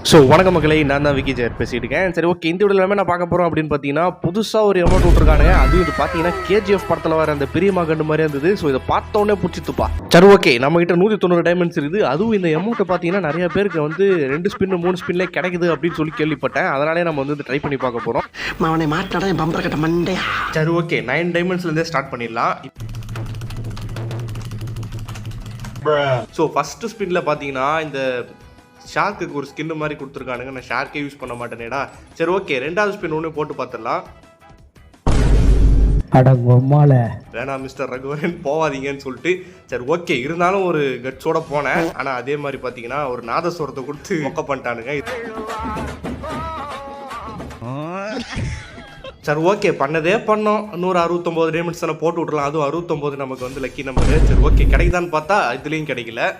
So வணக்க மக்களே, நான் தான் விக்கி ஜெயர் பேசிட்டு இருக்கேன். சரி, ஓகே, இந்த வீடியோவில் என்ன பார்க்க போகிறோம் அப்படின்னு பார்த்தீங்கன்னா, புதுசாக ஒரு அமௌண்ட் விட்டுருக்கானுங்க. அதுவும் இது பார்த்தீங்கன்னா கேஜிஎஃப் படத்தில் வர அந்த பெரிய மகண்டு மாதிரி இருந்தது. ஸோ இதை பார்த்தோன்னே பிடிச்சித்துப்பா. சரி, ஓகே, நம்மகிட்ட 190 டைமண்ட்ஸ் இருக்குது. அதுவும் இந்த அமௌண்ட்டை பார்த்தீங்கன்னா நிறைய பேருக்கு வந்து 2 ஸ்பின் 3 ஸ்பின்லேயே கிடைக்குது அப்படின்னு சொல்லி கேள்விப்பட்டேன். அதனாலே நம்ம வந்து ட்ரை பண்ணி பார்க்க போகிறோம். அவனை மாட்டாடா என் பம்பர் கட்ட மண்டே. சரி, ஓகே, 9 டைமண்ட்ஸ்லேருந்தே ஸ்டார்ட் பண்ணிடலாம். ஸோ ஃபஸ்ட்டு ஸ்பின்னில் பார்த்தீங்கன்னா இந்த ஷார்க்குக்கு ஒரு ஸ்கின்னு மாதிரி கொடுத்துருக்கானுங்க. நான் ஷார்க்கே யூஸ் பண்ண மாட்டேனேடா. சரி, ஓகே, ரெண்டாவது ஸ்பின் ஒன்று போட்டு பார்த்துடலாம். வேணாம் மிஸ்டர் ரகுவரன், போவாதீங்கன்னு சொல்லிட்டு. சரி, ஓகே, இருந்தாலும் ஒரு கட்ஸோட போனேன். ஆனால் அதே மாதிரி பார்த்தீங்கன்னா ஒரு நாதஸ்வரத்தை கொடுத்து மொக்க பண்ணிட்டானுங்க. சரி, ஓகே, பண்ணதே பண்ணோம். 169 டைமண்ட்ஸ் தானே போட்டு விட்றலாம். அதுவும் 69 நமக்கு வந்து லக்கி நம்பரு. சரி, ஓகே, கிடைக்குதான்னு பார்த்தா இதுலேயும் கிடைக்கல.